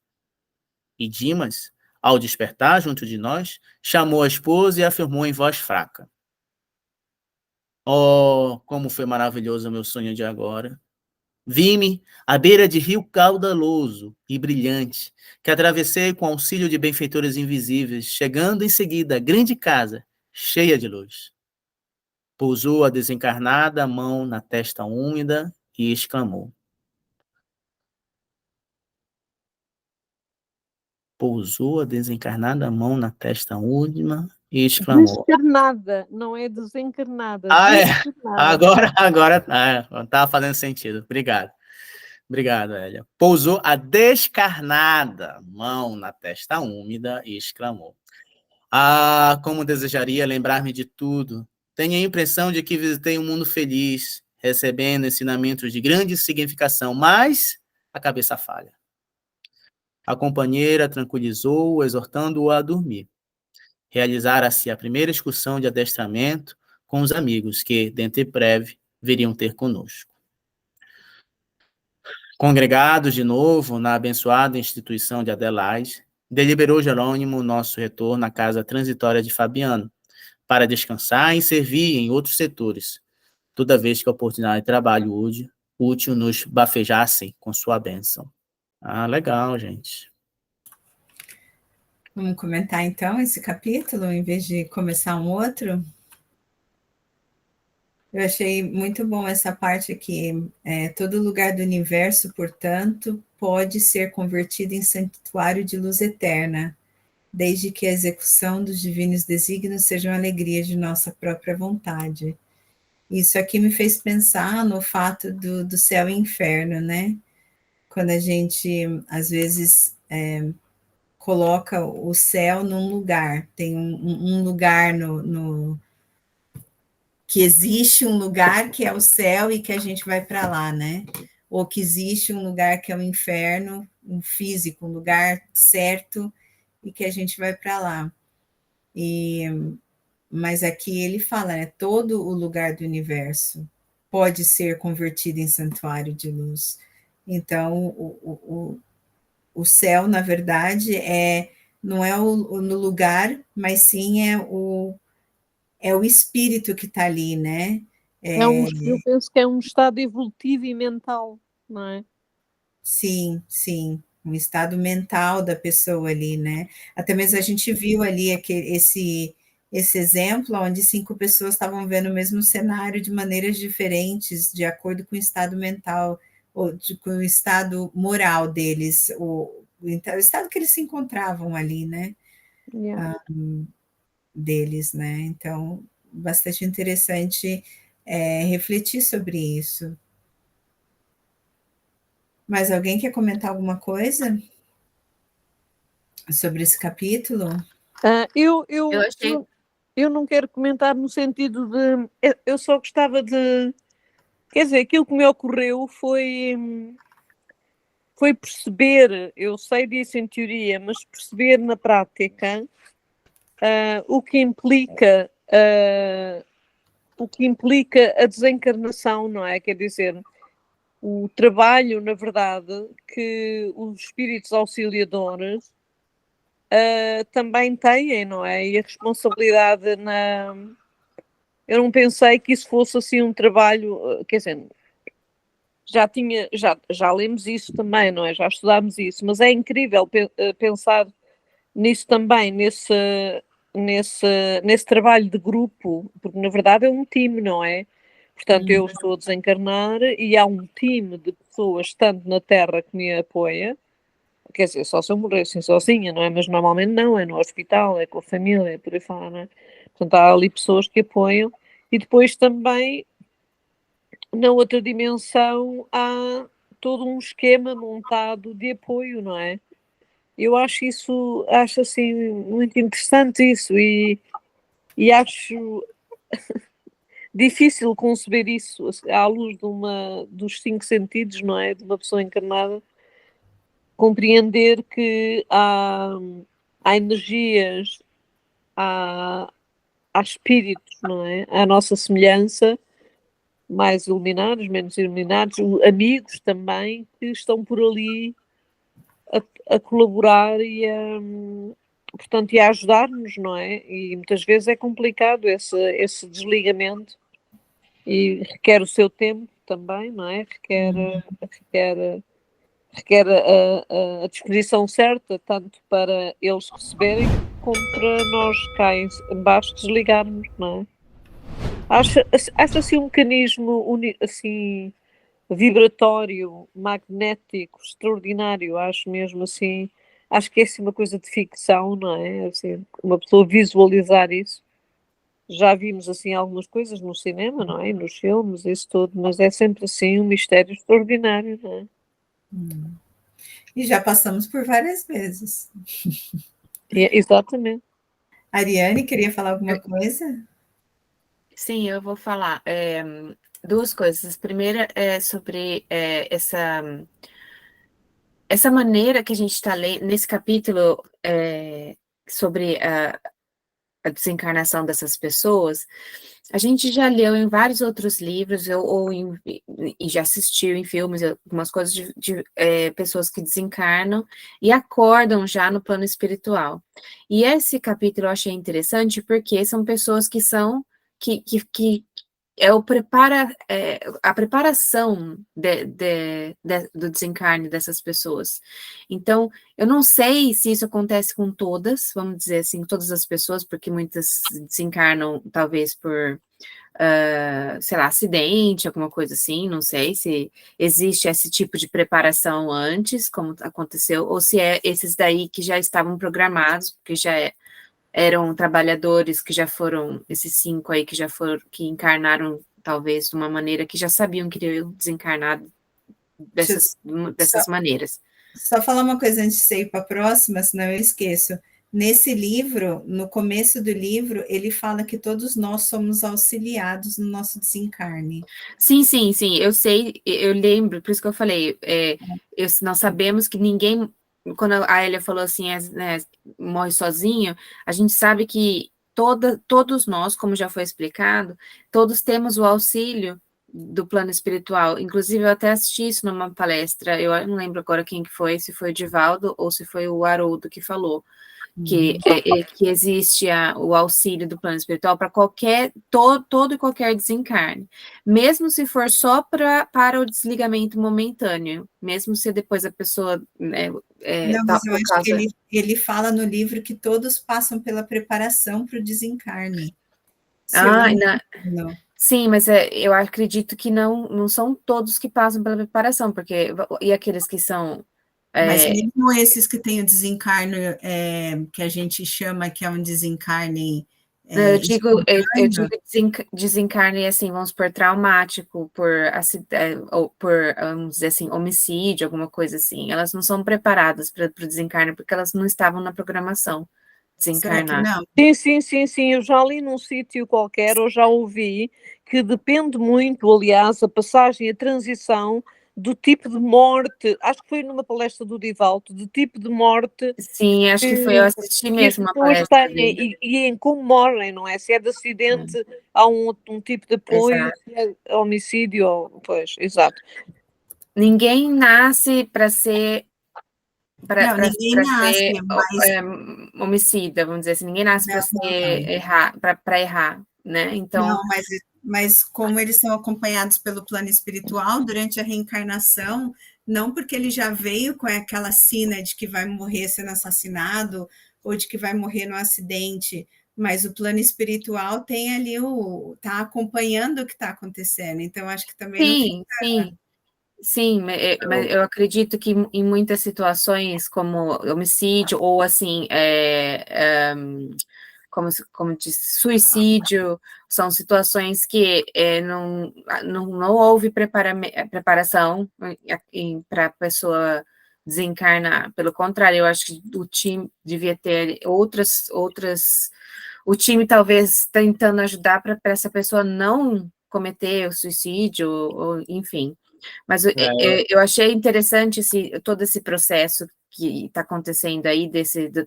S4: E Dimas, ao despertar junto de nós, chamou a esposa e afirmou em voz fraca: oh, como foi maravilhoso o meu sonho de agora! Vi-me à beira de rio caudaloso e brilhante, que atravessei com auxílio de benfeitores invisíveis, chegando em seguida à grande casa, cheia de luz. Pousou a desencarnada mão na testa úmida e exclamou. Pousou a desencarnada mão na testa úmida e exclamou.
S6: Descarnada, não é desencarnada.
S4: Desencarnada. Agora estava fazendo sentido. Obrigado, Hélia. Pousou a descarnada mão na testa úmida e exclamou. Ah, como desejaria lembrar-me de tudo, Tenho a impressão de que visitei um mundo feliz, recebendo ensinamentos de grande significação, mas a cabeça falha. A companheira tranquilizou-o, exortando-o a dormir. Realizara-se a primeira excursão de adestramento com os amigos que, dentro em breve, viriam ter conosco. Congregados de novo na abençoada instituição de Adelaide, deliberou Jerônimo o nosso retorno à casa transitória de Fabiano, para descansar e servir em outros setores, toda vez que a oportunidade de trabalho útil nos bafejassem com sua bênção. Ah, legal, gente.
S2: Vamos comentar, então, esse capítulo, em vez de começar um outro? Eu achei muito bom essa parte aqui. Todo lugar do universo, portanto, pode ser convertido em santuário de luz eterna, desde que a execução dos divinos desígnios seja uma alegria de nossa própria vontade. Isso aqui me fez pensar no fato do céu e inferno, né? Quando a gente, às vezes, coloca o céu num lugar, tem um lugar que existe um lugar que é o céu e que a gente vai para lá, né? Ou que existe um lugar que é o inferno, um físico, um lugar certo e que a gente vai para lá. Mas aqui ele fala, né? Todo o lugar do universo pode ser convertido em santuário de luz. Então, o céu, na verdade, não é no lugar, mas sim é o espírito que está ali, né?
S6: Eu penso que é um estado evolutivo e mental, não é?
S2: Sim, sim, um estado mental da pessoa ali, né? Até mesmo a gente viu ali esse exemplo onde 5 pessoas estavam vendo o mesmo cenário de maneiras diferentes, de acordo com o estado mental, ou com o estado moral deles, o estado que eles se encontravam ali, né?
S6: Yeah.
S2: Deles, né? Então, bastante interessante refletir sobre isso. Mais alguém quer comentar alguma coisa sobre esse capítulo?
S6: Eu não quero comentar no sentido de... Eu só gostava de... Quer dizer, aquilo que me ocorreu foi perceber, eu sei disso em teoria, mas perceber na prática o que implica a desencarnação, não é? Quer dizer, o trabalho, na verdade, que os espíritos auxiliadores também têm, não é? E a responsabilidade Eu não pensei que isso fosse assim um trabalho, quer dizer, já lemos isso também, não é? Já estudámos isso, mas é incrível pensar nisso também, nesse trabalho de grupo, porque na verdade é um time, não é? Portanto, eu estou a desencarnar e há um time de pessoas, tanto na Terra, que me apoia. Quer dizer, só se eu morresse sozinha, não é? Mas normalmente não, é no hospital, é com a família, é por aí fora, não é? Portanto, há ali pessoas que apoiam. E depois também, na outra dimensão, há todo um esquema montado de apoio, não é? Eu acho assim, muito interessante isso e acho difícil conceber isso à luz dos 5 sentidos, não é? De uma pessoa encarnada. Compreender que há energias, há espíritos, não é? À nossa semelhança, mais iluminados, menos iluminados, amigos também, que estão por ali a colaborar portanto, e a ajudar-nos, não é? E muitas vezes é complicado esse desligamento e requer o seu tempo também, não é? Requer a disposição certa, tanto para eles receberem, como para nós cá embaixo desligarmos, não é? Acho assim um mecanismo assim, vibratório, magnético, extraordinário, acho mesmo assim, acho que é assim uma coisa de ficção, não é? Assim, uma pessoa visualizar isso. Já vimos assim algumas coisas no cinema, não é? E nos filmes, isso tudo, mas é sempre assim um mistério extraordinário, não é?
S2: E já passamos por várias vezes.
S6: Exatamente.
S2: Ariane, queria falar alguma coisa?
S3: Sim, eu vou falar duas coisas. A primeira é sobre essa maneira que a gente está lendo nesse capítulo sobre a desencarnação dessas pessoas. A gente já leu em vários outros livros e já assistiu em filmes algumas coisas de pessoas que desencarnam e acordam já no plano espiritual. E esse capítulo eu achei interessante porque são pessoas que são que a preparação do desencarne dessas pessoas. Então, eu não sei se isso acontece com todas, vamos dizer assim, todas as pessoas, porque muitas desencarnam talvez por, sei lá, acidente, alguma coisa assim, não sei se existe esse tipo de preparação antes, como aconteceu, ou se é esses daí que já estavam programados, porque eram trabalhadores que já foram, esses 5 aí que já foram, que encarnaram talvez de uma maneira que já sabiam que iriam desencarnar dessas maneiras.
S2: Só falar uma coisa antes de você ir para a próxima, senão eu esqueço. Nesse livro, no começo do livro, ele fala que todos nós somos auxiliados no nosso desencarne.
S3: Sim, eu sei, eu lembro, por isso que eu falei, nós sabemos que ninguém, quando a Elia falou assim, né, morre sozinho, a gente sabe que todos nós, como já foi explicado, todos temos o auxílio do plano espiritual. Inclusive, eu até assisti isso numa palestra, eu não lembro agora quem que foi, se foi o Divaldo ou se foi o Haroldo que falou, que existe o auxílio do plano espiritual para todo e qualquer desencarne, mesmo se for só para o desligamento momentâneo, mesmo se depois a pessoa...
S2: Não, mas eu acho que ele fala no livro que todos passam pela preparação para o desencarne.
S3: Sim, mas eu acredito que não são todos que passam pela preparação, porque e aqueles que são...
S2: Mas mesmo esses que têm o desencarne, que a gente chama que é um desencarne...
S3: eu digo desencarne, assim, vamos supor, traumático, ou por, vamos dizer assim, homicídio, alguma coisa assim. Elas não são preparadas para o desencarne, porque elas não estavam na programação desencarnar.
S2: Será
S6: que não? Sim, eu já li num sítio qualquer, ou já ouvi, que depende muito, aliás, a passagem, a transição do tipo de morte, acho que foi numa palestra do Divaldo, do tipo de morte.
S3: Sim, acho que foi, eu assisti mesmo uma palestra.
S6: E em como morrem, não é? Se é de acidente, há um tipo de apoio, se é homicídio, pois, exato.
S3: Ninguém nasce para ser...
S2: ninguém nasce,
S3: homicida, vamos dizer assim, ninguém nasce para errar, né? Então...
S2: Não, mas como eles são acompanhados pelo plano espiritual durante a reencarnação, não porque ele já veio com aquela sina de que vai morrer sendo assassinado ou de que vai morrer no acidente, mas o plano espiritual tem ali está acompanhando o que está acontecendo. Então, acho que também
S3: Sim, mas eu acredito que em muitas situações, como homicídio, ou assim, como diz, suicídio, são situações que não houve preparação para a pessoa desencarnar. Pelo contrário, eu acho que o time devia ter outras. O time talvez tentando ajudar para essa pessoa não cometer o suicídio, ou enfim. Mas eu achei interessante todo esse processo que está acontecendo aí,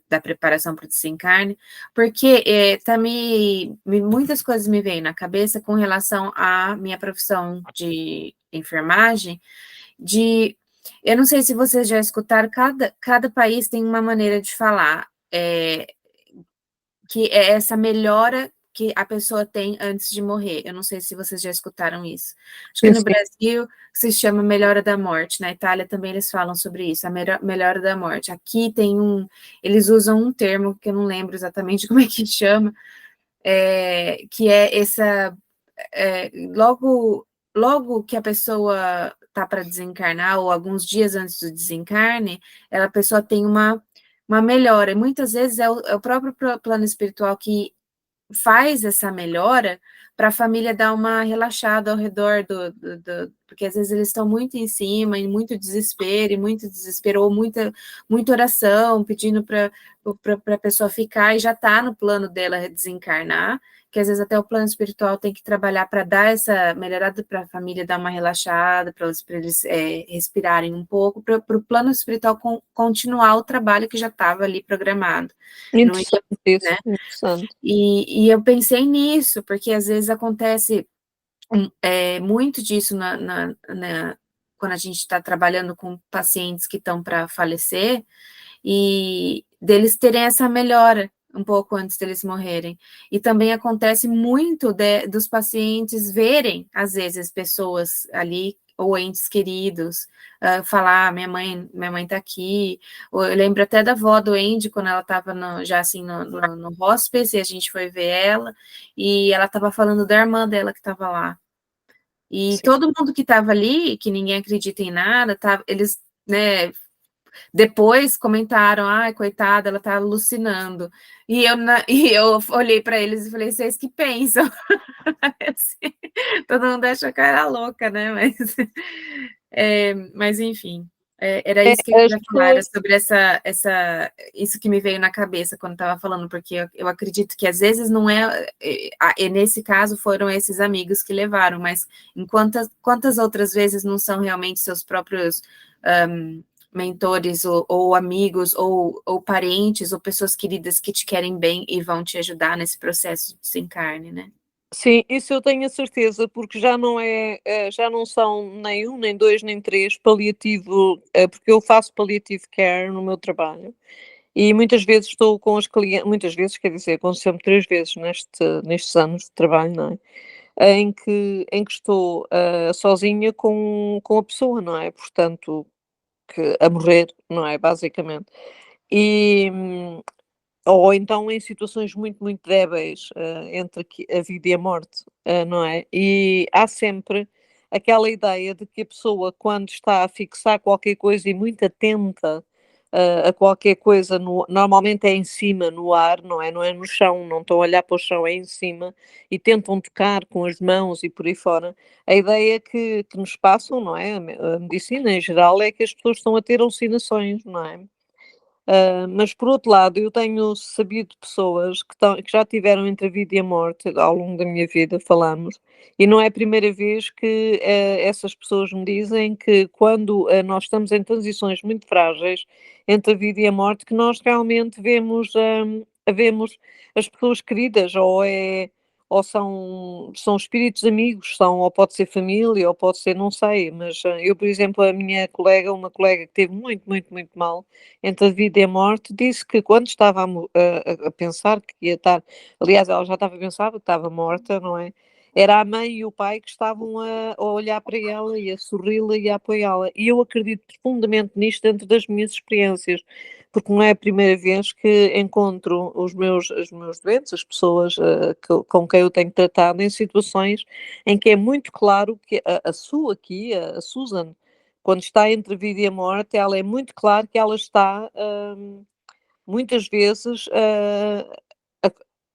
S3: da preparação para o desencarne, porque muitas coisas me vêm na cabeça com relação à minha profissão de enfermagem, eu não sei se vocês já escutaram, cada país tem uma maneira de falar, que é essa melhora que a pessoa tem antes de morrer. Eu não sei se vocês já escutaram isso. Acho que no Brasil se chama melhora da morte. Na Itália também eles falam sobre isso, a melhora da morte. Aqui eles usam um termo que eu não lembro exatamente como é que chama, que é essa... logo que a pessoa está para desencarnar, ou alguns dias antes do desencarne, a pessoa tem uma melhora. E muitas vezes é o próprio plano espiritual que faz essa melhora para a família dar uma relaxada ao redor porque às vezes eles estão muito em cima, em muito desespero, ou muita oração, pedindo para a pessoa ficar, e já está no plano dela desencarnar, que às vezes até o plano espiritual tem que trabalhar para dar essa melhorada, para a família dar uma relaxada, para eles respirarem um pouco, para o plano espiritual continuar o trabalho que já estava ali programado.
S6: Interessante isso, né? Interessante.
S3: E eu pensei nisso, porque às vezes acontece muito disso quando a gente está trabalhando com pacientes que estão para falecer, e deles terem essa melhora um pouco antes deles morrerem. E também acontece muito dos pacientes verem, às vezes, pessoas ali, ou entes queridos, falar, minha mãe está aqui. Ou eu lembro até da avó do Andy, quando ela estava já assim no hospice, e a gente foi ver ela, e ela estava falando da irmã dela que estava lá. E Sim. Todo mundo que estava ali, que ninguém acredita em nada, eles, né, depois comentaram, ai, coitada, ela tá alucinando. E eu olhei para eles e falei, vocês que pensam? Assim, todo mundo achou que eu era louca, né? Mas enfim, era isso que eu queria falar, era sobre isso que me veio na cabeça quando estava falando, porque eu acredito que às vezes não e nesse caso foram esses amigos que levaram, mas quantas outras vezes não são realmente seus próprios mentores ou amigos ou parentes ou pessoas queridas que te querem bem e vão te ajudar nesse processo de desencarne, né?
S6: Sim, isso eu tenho a certeza, porque já não são nem 1, nem 2, nem 3 paliativo, porque eu faço palliative care no meu trabalho, e muitas vezes estou com os clientes, muitas vezes, quer dizer, aconteceu-me 3 vezes nestes anos de trabalho, não é? Em que estou sozinha com a pessoa, não é? Portanto, a morrer, não é? Basicamente. Ou então em situações muito, muito débeis, entre a vida e a morte, não é? E há sempre aquela ideia de que a pessoa, quando está a fixar qualquer coisa e muito atenta a qualquer coisa, normalmente é em cima, no ar, não é? Não é no chão, não estão a olhar para o chão, é em cima, e tentam tocar com as mãos e por aí fora. A ideia que nos passam, não é? A medicina em geral é que as pessoas estão a ter alucinações, não é? Mas por outro lado, eu tenho sabido de pessoas que já tiveram entre a vida e a morte ao longo da minha vida, falamos, e não é a primeira vez que essas pessoas me dizem que quando nós estamos em transições muito frágeis entre a vida e a morte, que nós realmente vemos as pessoas queridas, ou são espíritos amigos, ou pode ser família, ou pode ser, não sei, mas eu, por exemplo, uma colega que teve muito, muito, muito mal entre a vida e a morte, disse que quando estava a pensar que ia estar, aliás, ela já estava a pensar que estava morta, não é? Era a mãe e o pai que estavam a olhar para ela e a sorri-la e a apoiá-la. E eu acredito profundamente nisto dentro das minhas experiências, porque não é a primeira vez que encontro os meus doentes, as pessoas com quem eu tenho tratado, em situações em que é muito claro que a Susan, quando está entre a vida e a morte, ela é muito claro que ela está muitas vezes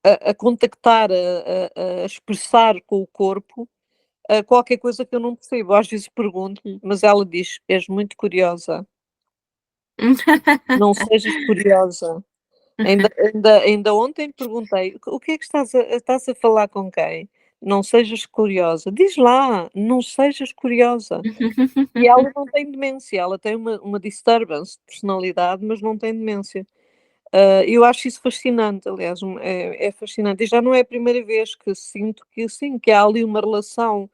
S6: a contactar, a expressar com o corpo qualquer coisa que eu não percebo. Às vezes pergunto-lhe, mas ela diz: és muito curiosa. Não sejas curiosa. Ainda ontem perguntei: o que é que estás a falar com quem? Não sejas curiosa. Diz lá, não sejas curiosa. E ela não tem demência, ela tem uma disturbance de personalidade, mas não tem demência. Eu acho isso fascinante, aliás, é fascinante. E já não é a primeira vez que sinto que sim, que há ali uma relação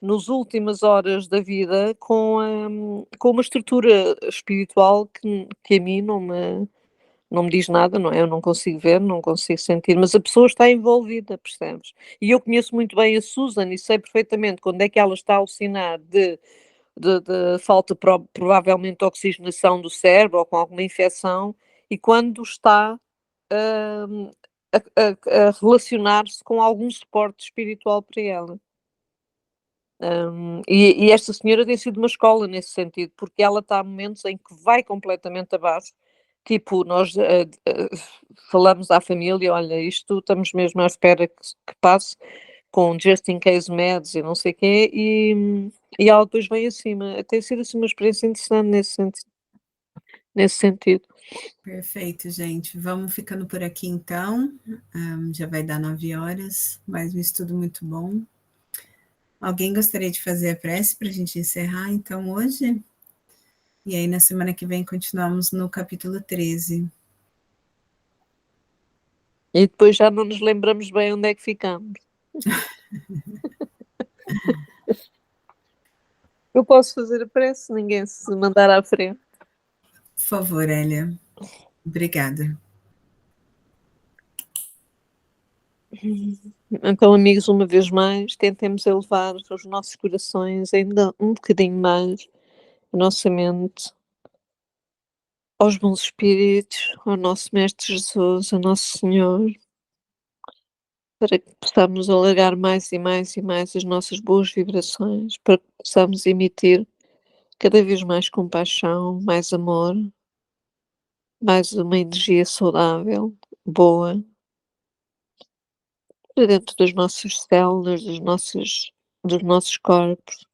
S6: nas últimas horas da vida com uma estrutura espiritual que a mim não me diz nada, não é? Eu não consigo ver, não consigo sentir, mas a pessoa está envolvida, percebes? E eu conheço muito bem a Susan e sei perfeitamente quando é que ela está a alucinar de falta provavelmente de oxigenação do cérebro ou com alguma infecção, e quando está a relacionar-se com algum suporte espiritual para ela. E esta senhora tem sido uma escola nesse sentido, porque ela está a momentos em que vai completamente abaixo, tipo, nós falamos à família, olha, isto estamos mesmo à espera que passe, com just in case meds e não sei o quê, e ela depois vem acima. Tem sido assim uma experiência interessante nesse sentido.
S2: Perfeito, gente. Vamos ficando por aqui então. Já vai dar 9 horas, mais um estudo muito bom. Alguém gostaria de fazer a prece para a gente encerrar então hoje? E aí na semana que vem continuamos no capítulo 13.
S6: E depois já não nos lembramos bem onde é que ficamos. Eu posso fazer a prece, ninguém se mandar à frente.
S2: Por favor, Hélia. Obrigada.
S6: Então, amigos, uma vez mais, tentemos elevar os nossos corações ainda um bocadinho mais, a nossa mente, aos bons espíritos, ao nosso Mestre Jesus, ao nosso Senhor, para que possamos alargar mais e mais e mais as nossas boas vibrações, para que possamos emitir cada vez mais compaixão, mais amor, mais uma energia saudável, boa, para dentro das nossas células, dos nossos corpos,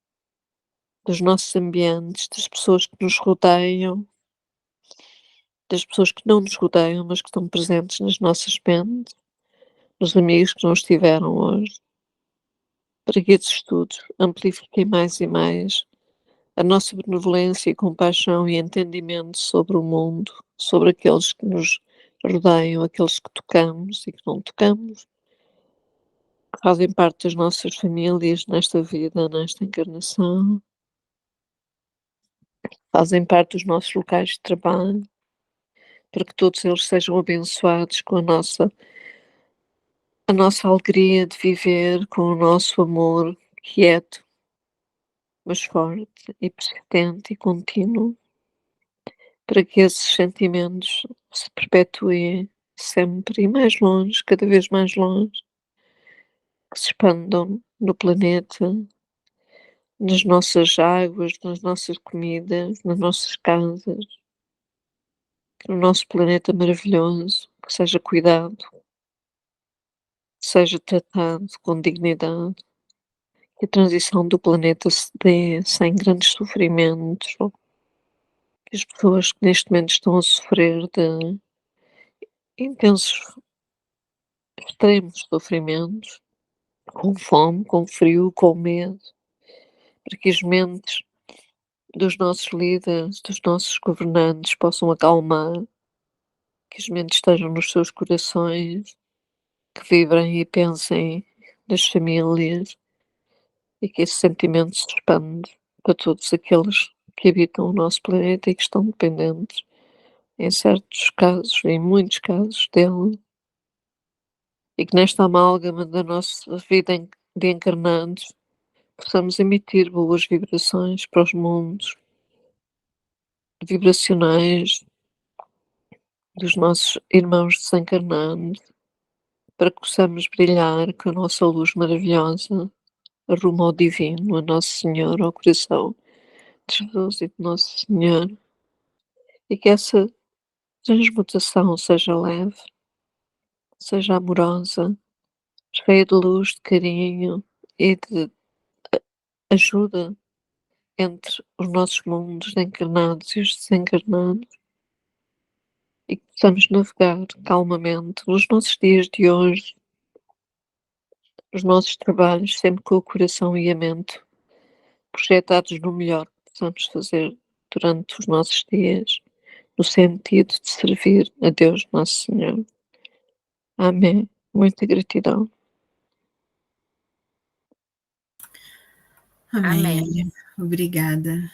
S6: dos nossos ambientes, das pessoas que nos rodeiam, das pessoas que não nos rodeiam, mas que estão presentes nas nossas mentes, dos amigos que não estiveram hoje, para que esses estudos amplifiquem mais e mais a nossa benevolência, compaixão e entendimento sobre o mundo, sobre aqueles que nos rodeiam, aqueles que tocamos e que não tocamos, que fazem parte das nossas famílias nesta vida, nesta encarnação, fazem parte dos nossos locais de trabalho, para que todos eles sejam abençoados com a nossa alegria de viver, com o nosso amor quieto, mas forte e persistente e contínuo, para que esses sentimentos se perpetuem sempre e mais longe, cada vez mais longe, que se expandam no planeta, nas nossas águas, nas nossas comidas, nas nossas casas, que no nosso planeta maravilhoso, que seja cuidado, seja tratado com dignidade, que a transição do planeta se dê sem grandes sofrimentos, que as pessoas que neste momento estão a sofrer de intensos, extremos sofrimentos, com fome, com frio, com medo, para que as mentes dos nossos líderes, dos nossos governantes possam acalmar, que as mentes estejam nos seus corações, que vibrem e pensem nas famílias e que esse sentimento se expande para todos aqueles que habitam o nosso planeta e que estão dependentes, em certos casos, em muitos casos, dele, e que nesta amálgama da nossa vida de encarnados possamos emitir boas vibrações para os mundos vibracionais dos nossos irmãos desencarnados, para que possamos brilhar com a nossa luz maravilhosa rumo ao divino, a Nosso Senhor, ao coração de Jesus e de Nosso Senhor, e que essa transmutação seja leve, seja amorosa, cheia de luz, de carinho e de ajuda entre os nossos mundos encarnados e os desencarnados, e que possamos navegar calmamente nos nossos dias de hoje, nos nossos trabalhos, sempre com o coração e a mente projetados no melhor que possamos fazer durante os nossos dias, no sentido de servir a Deus Nosso Senhor. Amém. Muita gratidão.
S2: Amém.
S3: Amém.
S2: Obrigada.